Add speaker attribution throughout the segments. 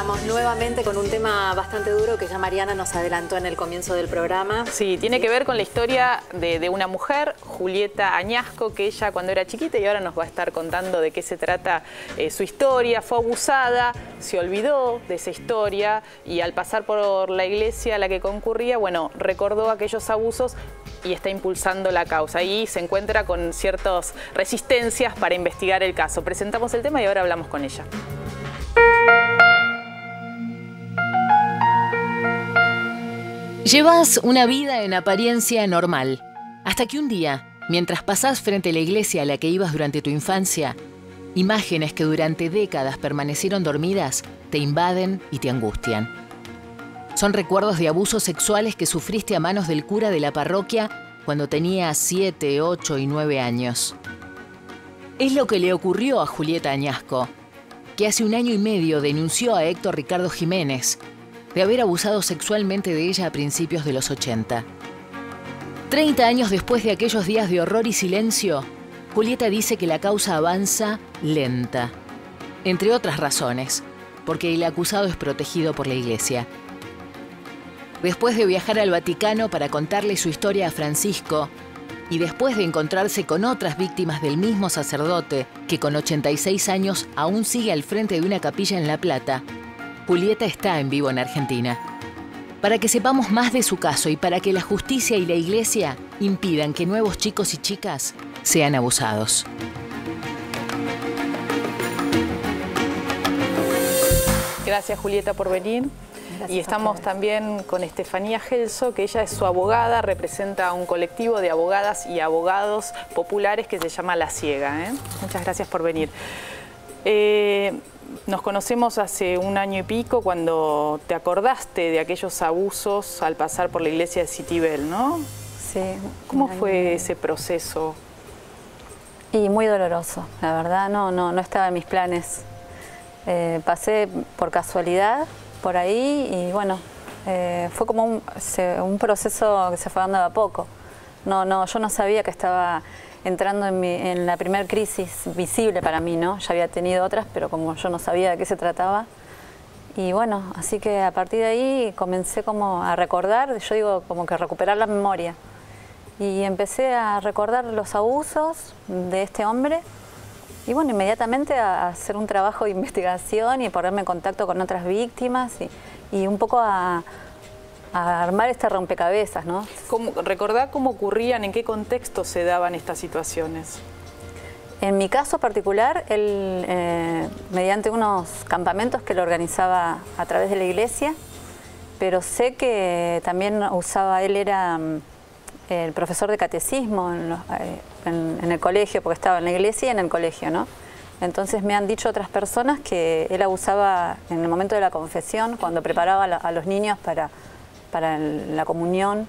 Speaker 1: estamos nuevamente con un tema bastante duro que ya Mariana nos adelantó en el comienzo del programa.
Speaker 2: Sí, tiene que ver con la historia de una mujer, Julieta Añasco, que ella cuando era chiquita y ahora nos va a estar contando de qué se trata su historia. Fue abusada, se olvidó de esa historia y al pasar por la iglesia a la que concurría, bueno, recordó aquellos abusos y está impulsando la causa. Y se encuentra con ciertas resistencias para investigar el caso. Presentamos el tema y ahora hablamos con ella.
Speaker 3: Llevas una vida en apariencia normal, hasta que un día, mientras pasás frente a la iglesia a la que ibas durante tu infancia, imágenes que durante décadas permanecieron dormidas te invaden y te angustian. Son recuerdos de abusos sexuales que sufriste a manos del cura de la parroquia cuando tenías 7, 8 y 9 años. Es lo que le ocurrió a Julieta Añasco, que hace 1 año y medio denunció a Héctor Ricardo Jiménez de haber abusado sexualmente de ella a principios de los 80. 30 años después de aquellos días de horror y silencio, Julieta dice que la causa avanza lenta. Entre otras razones, porque el acusado es protegido por la iglesia. Después de viajar al Vaticano para contarle su historia a Francisco, y después de encontrarse con otras víctimas del mismo sacerdote, que con 86 años aún sigue al frente de una capilla en La Plata, Julieta está en vivo en Argentina. Para que sepamos más de su caso y para que la justicia y la iglesia impidan que nuevos chicos y chicas sean abusados.
Speaker 2: Gracias, Julieta, por venir. Y estamos también con Estefanía Gelso, que ella es su abogada, representa un colectivo de abogadas y abogados populares que se llama La Ciega. Muchas gracias por venir. Nos conocemos hace 1 año y pico cuando te acordaste de aquellos abusos al pasar por la iglesia de Citibel, ¿no?
Speaker 4: Sí.
Speaker 2: ¿Cómo fue ese proceso?
Speaker 4: Y muy doloroso, la verdad, no estaba en mis planes. Pasé por casualidad por ahí y bueno, fue como un proceso que se fue dando de a poco. Yo no sabía que estaba entrando en la primera crisis visible para mí, ¿no? Ya había tenido otras, pero como yo no sabía de qué se trataba. Y bueno, así que a partir de ahí comencé como a recordar, yo digo como que recuperar la memoria. Y empecé a recordar los abusos de este hombre. Y bueno, inmediatamente a hacer un trabajo de investigación y ponerme en contacto con otras víctimas y un poco a armar este rompecabezas, ¿no?
Speaker 2: ¿Recordá cómo ocurrían, en qué contexto se daban estas situaciones?
Speaker 4: En mi caso particular, él, mediante unos campamentos que lo organizaba a través de la iglesia, pero sé que también él era el profesor de catecismo en el colegio, porque estaba en la iglesia y en el colegio, ¿no? Entonces me han dicho otras personas que él abusaba en el momento de la confesión, cuando preparaba a los niños para la comunión.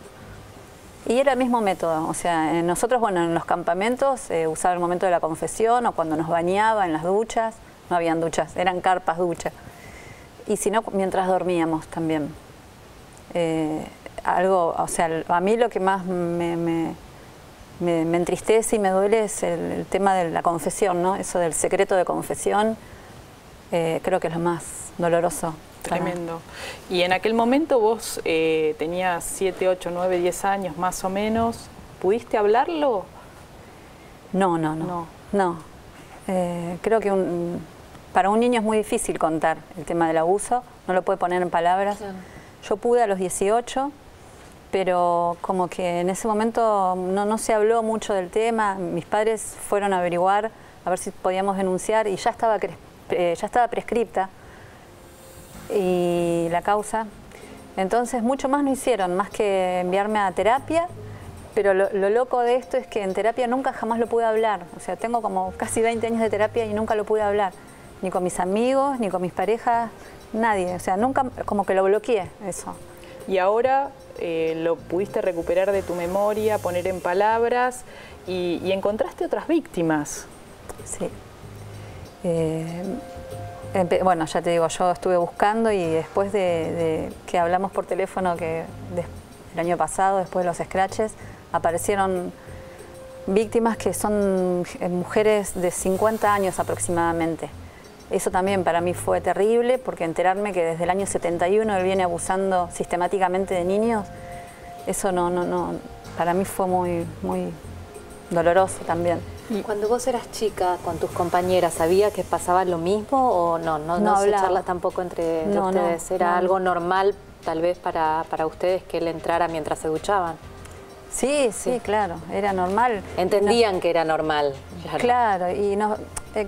Speaker 4: Y era el mismo método, o sea, nosotros, bueno, en los campamentos usaba el momento de la confesión o cuando nos bañaba en las duchas, no habían duchas, eran carpas duchas. Y si no, mientras dormíamos también. O sea, a mí lo que más me entristece y me duele es el tema de la confesión, ¿no? Eso del secreto de confesión, creo que es lo más doloroso.
Speaker 2: Tremendo. Y en aquel momento vos tenías 7, 8, 9, 10 años más o menos. ¿Pudiste hablarlo?
Speaker 4: No. Creo que para un niño es muy difícil contar el tema del abuso, no lo puede poner en palabras. Claro. Yo pude a los 18, pero como que en ese momento no se habló mucho del tema. Mis padres fueron a averiguar, a ver si podíamos denunciar y ya estaba prescripta y la causa. Entonces mucho más no hicieron, más que enviarme a terapia, pero lo loco de esto es que en terapia nunca jamás lo pude hablar. O sea, tengo como casi 20 años de terapia y nunca lo pude hablar, ni con mis amigos, ni con mis parejas, nadie. O sea, nunca, como que lo bloqueé eso.
Speaker 2: Y ahora lo pudiste recuperar de tu memoria, poner en palabras y encontraste otras víctimas.
Speaker 4: Sí. Bueno, ya te digo, yo estuve buscando y después de que hablamos por teléfono el año pasado, después de los scratches, aparecieron víctimas que son mujeres de 50 años aproximadamente. Eso también para mí fue terrible, porque enterarme que desde el año 71 él viene abusando sistemáticamente de niños, eso para mí fue muy doloroso también.
Speaker 1: Cuando vos eras chica con tus compañeras, ¿sabía que pasaba lo mismo o no se charla tampoco entre ustedes? ¿Era algo normal tal vez para ustedes que él entrara mientras se duchaban?
Speaker 4: Sí, claro, era normal.
Speaker 1: Entendían que era normal.
Speaker 4: Claro, y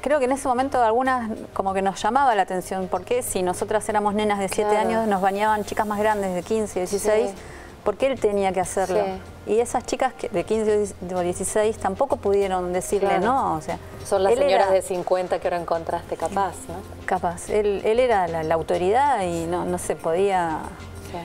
Speaker 4: creo que en ese momento algunas como que nos llamaba la atención, porque si nosotras éramos nenas de 7 años, nos bañaban chicas más grandes de 15, 16, porque él tenía que hacerlo. Y esas chicas de 15 o 16 tampoco pudieron decirle no. O sea,
Speaker 1: son las señoras de 50 que ahora encontraste capaz, ¿no?
Speaker 4: Capaz. Él era la autoridad y no se podía...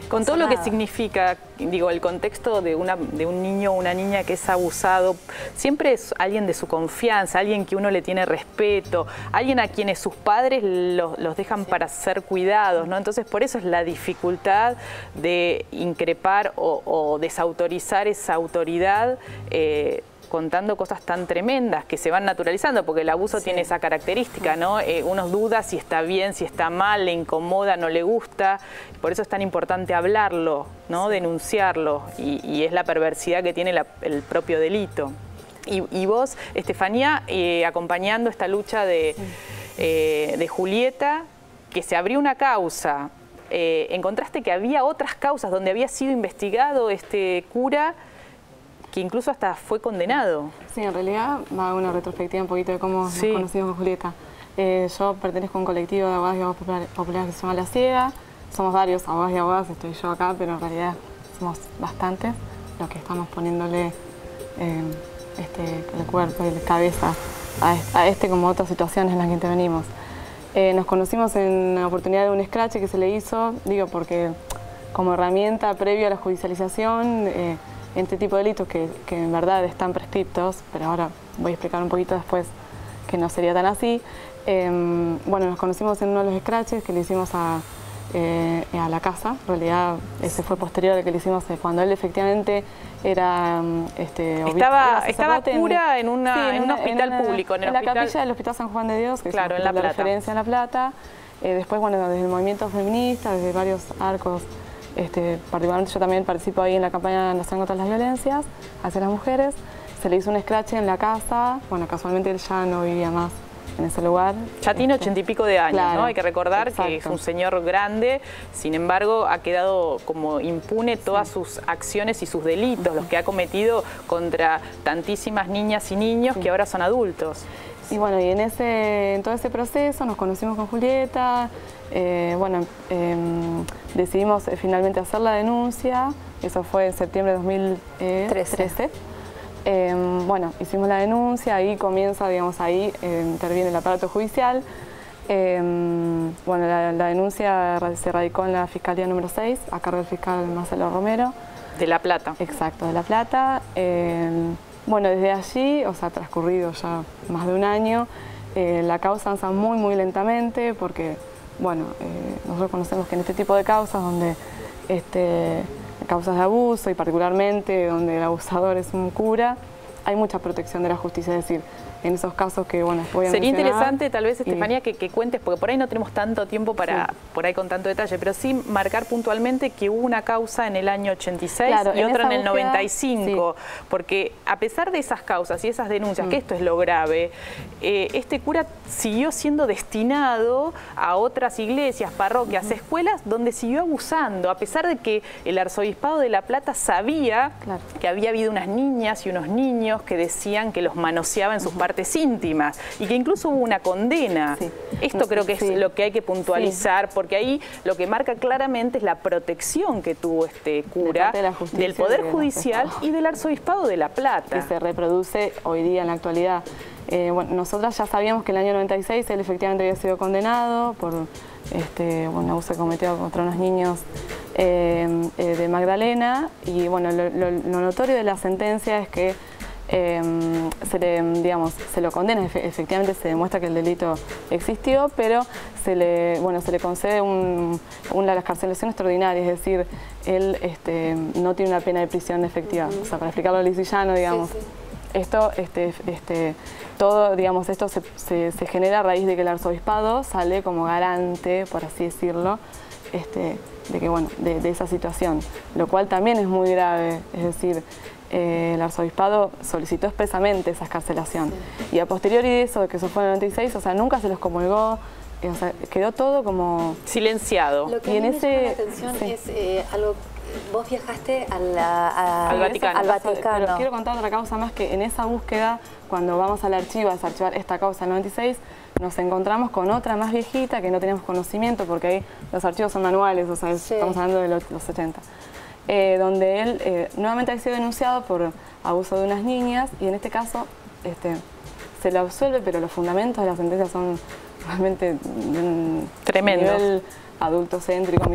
Speaker 2: Con todo lo que significa, digo, el contexto de un niño o una niña que es abusado, siempre es alguien de su confianza, alguien que uno le tiene respeto, alguien a quienes sus padres los dejan para ser cuidados, ¿no? Entonces, por eso es la dificultad de increpar o desautorizar esa autoridad, contando cosas tan tremendas que se van naturalizando, porque el abuso tiene esa característica, ¿no? Uno duda si está bien, si está mal, le incomoda, no le gusta. Por eso es tan importante hablarlo, ¿no? Denunciarlo, y es la perversidad que tiene el propio delito. Y vos, Estefanía, acompañando esta lucha de Julieta, que se abrió una causa, encontraste que había otras causas donde había sido investigado este cura, que incluso hasta fue condenado.
Speaker 5: Sí, en realidad va a una retrospectiva un poquito de cómo nos conocimos con Julieta. Yo pertenezco a un colectivo de abogados y abogadas populares que se llama La Ciega. Somos varios abogados y abogadas, estoy yo acá, pero en realidad somos bastantes los que estamos poniéndole el cuerpo y la cabeza a como otras situaciones en las que intervenimos. Nos conocimos en la oportunidad de un scratch que se le hizo, digo, porque como herramienta previa a la judicialización, este tipo de delitos que en verdad están prescriptos, pero ahora voy a explicar un poquito después que no sería tan así. Bueno, nos conocimos en uno de los scratches que le hicimos a la casa. En realidad ese fue posterior al que le hicimos cuando él efectivamente era
Speaker 2: estaba cura en un hospital público.
Speaker 5: En la capilla del Hospital San Juan de Dios, que
Speaker 2: claro,
Speaker 5: es la referencia en La Plata. Después, bueno, desde el movimiento feminista, desde varios arcos, particularmente yo también participo ahí en la campaña nacional contra las violencias hacia las mujeres. Se le hizo un scratch en la casa. Bueno, casualmente él ya no vivía más en ese lugar.
Speaker 2: Ya tiene 80 y pico de años,
Speaker 5: claro,
Speaker 2: ¿no? Hay que recordar que es un señor grande, sin embargo ha quedado como impune todas sus acciones y sus delitos, los que ha cometido contra tantísimas niñas y niños que ahora son adultos.
Speaker 5: Y bueno, y en todo ese proceso nos conocimos con Julieta, decidimos finalmente hacer la denuncia, eso fue en septiembre de 2013. Bueno, hicimos la denuncia, ahí comienza, digamos, ahí interviene el aparato judicial. Bueno, la denuncia se radicó en la Fiscalía número 6, a cargo del fiscal Marcelo Romero.
Speaker 2: De La Plata.
Speaker 5: Exacto, de La Plata. Bueno, desde allí, o sea, ha transcurrido ya más de un año, la causa avanza muy lentamente porque, bueno, nosotros conocemos que en este tipo de causas donde causas de abuso y particularmente donde el abusador es un cura, hay mucha protección de la justicia, es decir, en esos casos que, bueno, voy a
Speaker 2: Sería
Speaker 5: mencionar,
Speaker 2: interesante tal vez, Estefanía, que cuentes, porque por ahí no tenemos tanto tiempo para, por ahí con tanto detalle, pero sí marcar puntualmente que hubo una causa en el año 86
Speaker 5: claro,
Speaker 2: y otra en el
Speaker 5: búsqueda,
Speaker 2: 95, porque a pesar de esas causas y esas denuncias, que esto es lo grave, este cura siguió siendo destinado a otras iglesias, parroquias, escuelas, donde siguió abusando, a pesar de que el Arzobispado de La Plata sabía que había habido unas niñas y unos niños que decían que los manoseaba en sus partes íntimas y que incluso hubo una condena. Esto creo que es lo que hay que puntualizar, porque ahí lo que marca claramente es la protección que tuvo este cura del Poder Judicial y del Arzobispado de La Plata.
Speaker 5: Que se reproduce hoy día en la actualidad. Bueno, nosotras ya sabíamos que en el año 96 él efectivamente había sido condenado por un abuso cometido contra unos niños de Magdalena, y bueno, lo notorio de la sentencia es que se lo condena, efectivamente se demuestra que el delito existió, pero se le concede una excarcelación extraordinaria, es decir, él no tiene una pena de prisión efectiva, o sea, para explicarlo lisillano, digamos. Esto, todo, digamos, esto se genera a raíz de que el arzobispado sale como garante, por así decirlo, de que, bueno, de esa situación, lo cual también es muy grave. Es decir, el arzobispado solicitó expresamente esa excarcelación. Sí. Y a posteriori de eso, que eso fue en el 96, o sea, nunca se los comulgó, o sea, quedó todo como
Speaker 1: silenciado. Lo que a mí me llama la atención es algo. Vos viajaste al Vaticano.
Speaker 5: Pero quiero contar otra causa más, que en esa búsqueda, cuando vamos al archivo a archivar esta causa del 96, nos encontramos con otra más viejita que no teníamos conocimiento, porque ahí los archivos son manuales, o sea, estamos hablando de los 80. Donde él nuevamente ha sido denunciado por abuso de unas niñas, y en este caso se lo absuelve, pero los fundamentos de la sentencia son realmente tremendos. Adultocéntrico,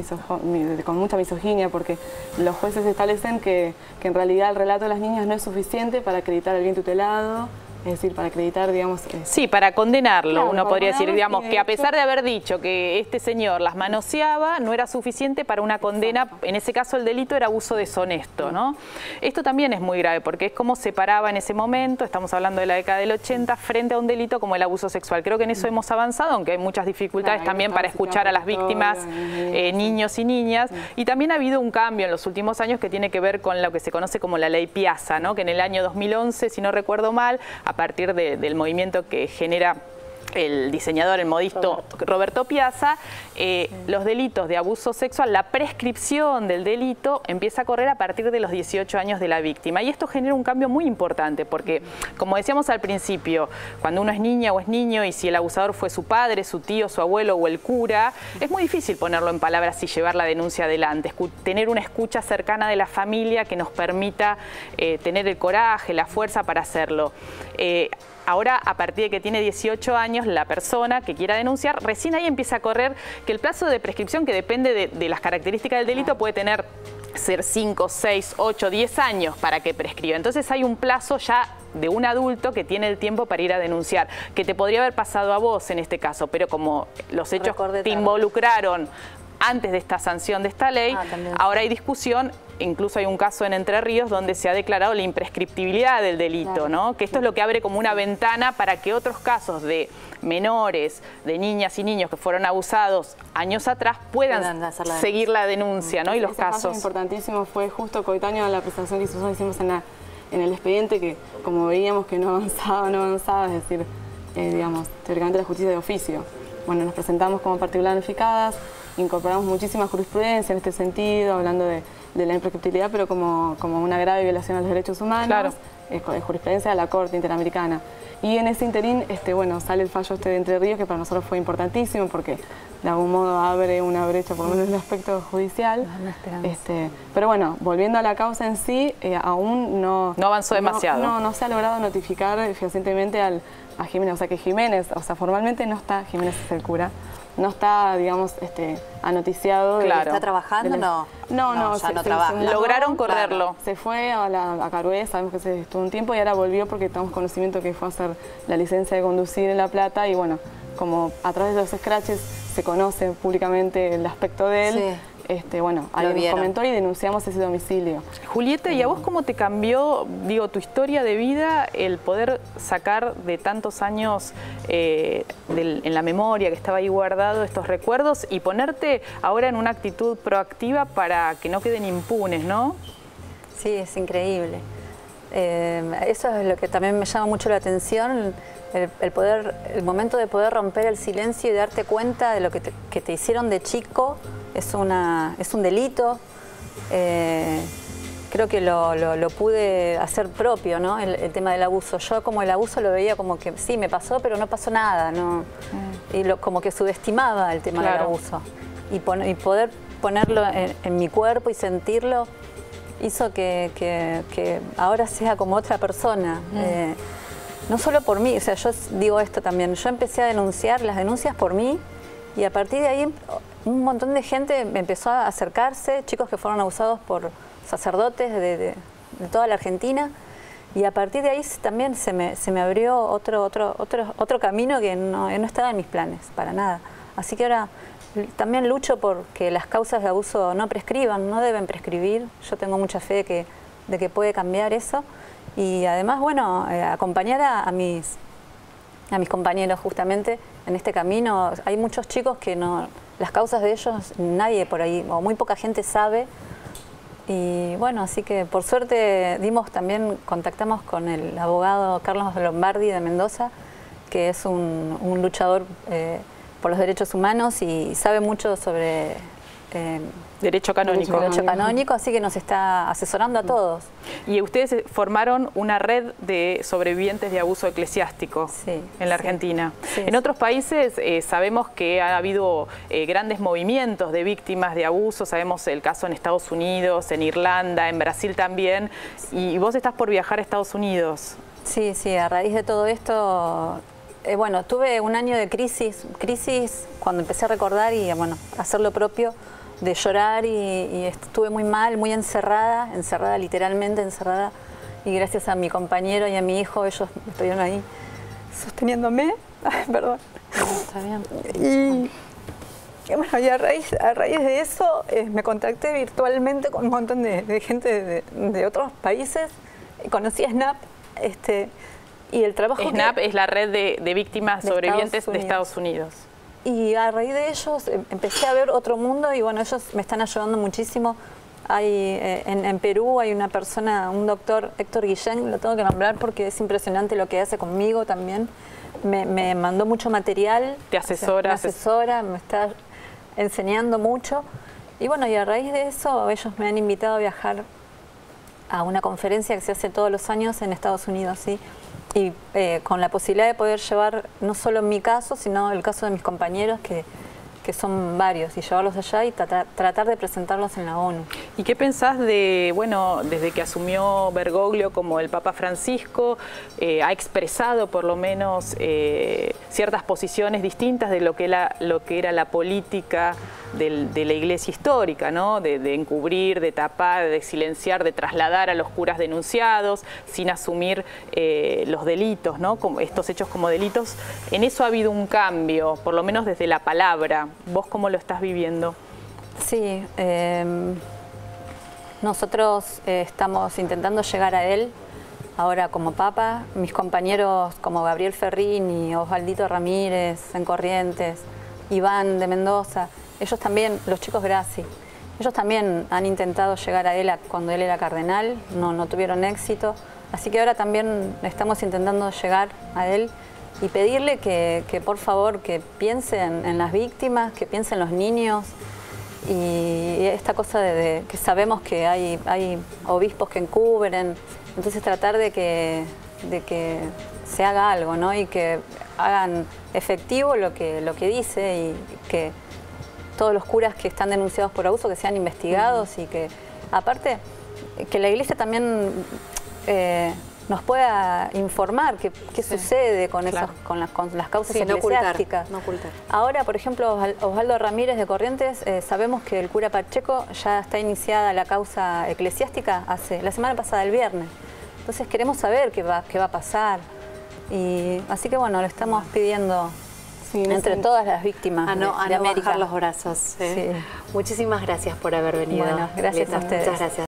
Speaker 5: con mucha misoginia, porque los jueces establecen que en realidad el relato de las niñas no es suficiente para acreditar el bien tutelado, es decir, para acreditar, digamos...
Speaker 2: Sí, para condenarlo, claro, uno podría decir, digamos, que a pesar de haber dicho que este señor las manoseaba, no era suficiente para una condena. Exacto. En ese caso el delito era abuso deshonesto, ¿no? Esto también es muy grave, porque es como se paraba en ese momento, estamos hablando de la década del 80, frente a un delito como el abuso sexual. Creo que en eso hemos avanzado, aunque hay muchas dificultades también para escuchar a las víctimas, niños y niñas. Y también ha habido un cambio en los últimos años que tiene que ver con lo que se conoce como la ley Piazza, ¿no? Que en el año 2011, si no recuerdo mal, a partir del movimiento que genera el diseñador, el modisto Roberto Piazza, los delitos de abuso sexual, la prescripción del delito empieza a correr a partir de los 18 años de la víctima. Y esto genera un cambio muy importante, porque, como decíamos al principio, cuando uno es niña o es niño, y si el abusador fue su padre, su tío, su abuelo o el cura, es muy difícil ponerlo en palabras y llevar la denuncia adelante. Tener una escucha cercana de la familia que nos permita tener el coraje, la fuerza para hacerlo. Ahora, a partir de que tiene 18 años, la persona que quiera denunciar, recién ahí empieza a correr que el plazo de prescripción, que depende de las características del delito, puede ser 5, 6, 8, 10 años para que prescriba. Entonces hay un plazo ya de un adulto que tiene el tiempo para ir a denunciar, que te podría haber pasado a vos en este caso, pero como los hechos te involucraron antes de esta sanción de esta ley, ahora hay discusión. Incluso hay un caso en Entre Ríos donde se ha declarado la imprescriptibilidad del delito, ¿no? Que esto es lo que abre como una ventana para que otros casos de menores, de niñas y niños que fueron abusados años atrás puedan seguir la denuncia, ¿no? Y los casos.
Speaker 5: Ese paso importantísimo fue justo coetáneo a la presentación que nosotros hicimos en el expediente, que como veíamos que no avanzaba, es decir, digamos, teóricamente la justicia de oficio. Bueno, nos presentamos como particularificadas, incorporamos muchísima jurisprudencia en este sentido, hablando de la imprescriptibilidad, pero como una grave violación a los derechos humanos,
Speaker 2: claro.
Speaker 5: Jurisprudencia de la Corte Interamericana. Y en ese interín, bueno, sale el fallo de Entre Ríos, que para nosotros fue importantísimo, porque de algún modo abre una brecha, por lo menos en el aspecto judicial. Pero bueno, volviendo a la causa en sí, aún no
Speaker 2: avanzó demasiado.
Speaker 5: No se ha logrado notificar fehacientemente a Jiménez, o sea que Jiménez, formalmente no está, Jiménez es el cura, no está, digamos, anoticiado.
Speaker 1: Claro. ¿Está trabajando? No, ya no trabaja.
Speaker 2: Lograron correrlo.
Speaker 5: Claro. Se fue a Carué, sabemos que se estuvo un tiempo y ahora volvió porque tenemos conocimiento que fue a hacer la licencia de conducir en La Plata, y bueno, como a través de los scratches se conoce públicamente el aspecto de él.
Speaker 1: Sí.
Speaker 5: Bueno, alguien nos comentó y denunciamos ese domicilio.
Speaker 2: Julieta, ¿y a vos cómo te cambió, tu historia de vida, el poder sacar de tantos años en la memoria que estaba ahí guardado estos recuerdos y ponerte ahora en una actitud proactiva para que no queden impunes, ¿no?
Speaker 4: Sí, es increíble. Eso es lo que también me llama mucho la atención, el momento de poder romper el silencio y darte cuenta de lo que te hicieron de chico. Es un delito. Creo que lo pude hacer propio, ¿no? El tema del abuso. Yo como el abuso lo veía como que sí, me pasó, pero no pasó nada, ¿no? Y como que subestimaba el tema del abuso. Y poder ponerlo en mi cuerpo y sentirlo hizo que ahora sea como otra persona. No solo por mí, o sea, yo digo esto también, yo empecé a denunciar las denuncias por mí, y a partir de ahí un montón de gente me empezó a acercarse, chicos que fueron abusados por sacerdotes de toda la Argentina, y a partir de ahí también se me abrió otro camino que no estaba en mis planes, para nada. Así que ahora también lucho por que las causas de abuso no prescriban, no deben prescribir. Yo tengo mucha fe de que puede cambiar eso, Y además, bueno, acompañar a mis compañeros justamente en este camino. Hay muchos chicos que no, las causas de ellos nadie por ahí, o muy poca gente sabe. Y bueno, así que por suerte contactamos con el abogado Carlos Lombardi de Mendoza, que es un luchador por los derechos humanos y sabe mucho sobre
Speaker 2: derecho canónico.
Speaker 4: Derecho canónico, así que nos está asesorando a todos.
Speaker 2: Y ustedes formaron una red de sobrevivientes de abuso eclesiástico en la Argentina.
Speaker 4: Sí,
Speaker 2: en otros países sabemos que ha habido grandes movimientos de víctimas de abuso, sabemos el caso en Estados Unidos, en Irlanda, en Brasil también, y vos estás por viajar a Estados Unidos.
Speaker 4: Sí, sí, a raíz de todo esto, bueno, tuve un año de crisis cuando empecé a recordar y bueno, a hacer lo propio, de llorar y estuve muy mal, muy encerrada, literalmente encerrada, y gracias a mi compañero y a mi hijo, ellos estuvieron ahí sosteniéndome. Ay, perdón.
Speaker 1: Está bien.
Speaker 4: Y bueno, y a raíz de eso me contacté virtualmente con un montón de gente de otros países, conocí a SNAP, y el trabajo
Speaker 2: SNAP es la red de víctimas sobrevivientes de Estados Unidos.
Speaker 4: Y a raíz de ellos empecé a ver otro mundo y bueno, ellos me están ayudando muchísimo. Hay en Perú hay una persona, un doctor, Héctor Guillén, lo tengo que nombrar porque es impresionante lo que hace conmigo también. Me mandó mucho material.
Speaker 2: ¿Te asesora?
Speaker 4: Me asesora, me está enseñando mucho. Y bueno, y a raíz de eso ellos me han invitado a viajar a una conferencia que se hace todos los años en Estados Unidos, ¿sí? Y con la posibilidad de poder llevar no solo mi caso, sino el caso de mis compañeros, que son varios, y llevarlos allá y tratar de presentarlos en la ONU.
Speaker 2: ¿Y qué pensás de, bueno, desde que asumió Bergoglio como el Papa Francisco, ha expresado por lo menos ciertas posiciones distintas de lo que era la política de la Iglesia histórica, ¿no? De encubrir, de tapar, de silenciar, de trasladar a los curas denunciados sin asumir los delitos, ¿no? Como estos hechos como delitos? En eso ha habido un cambio, por lo menos desde la palabra. ¿Vos cómo lo estás viviendo?
Speaker 4: Sí, nosotros estamos intentando llegar a él ahora como Papa. Mis compañeros como Gabriel Ferrini, Osvaldito Ramírez en Corrientes, Iván de Mendoza, ellos también, los chicos Graci, ellos también han intentado llegar a él cuando él era cardenal, no tuvieron éxito. Así que ahora también estamos intentando llegar a él y pedirle que por favor que piense en las víctimas, que piense en los niños, y esta cosa de que sabemos que hay obispos que encubren, entonces tratar de que se haga algo, ¿no? Y que hagan efectivo lo que dice, y que todos los curas que están denunciados por abuso que sean investigados, y que aparte que la Iglesia también nos pueda informar qué sucede con las causas eclesiásticas.
Speaker 1: No ocultar.
Speaker 4: Ahora, por ejemplo, Osvaldo Ramírez de Corrientes, sabemos que el cura Pacheco ya está iniciada la causa eclesiástica la semana pasada, el viernes. Entonces queremos saber qué va a pasar. Y así que bueno, le estamos pidiendo entre todas las víctimas
Speaker 1: a no
Speaker 4: de América.
Speaker 1: bajar los brazos.
Speaker 4: Sí.
Speaker 1: Muchísimas gracias por haber venido.
Speaker 4: Bueno, gracias a ustedes.
Speaker 1: Muchas gracias.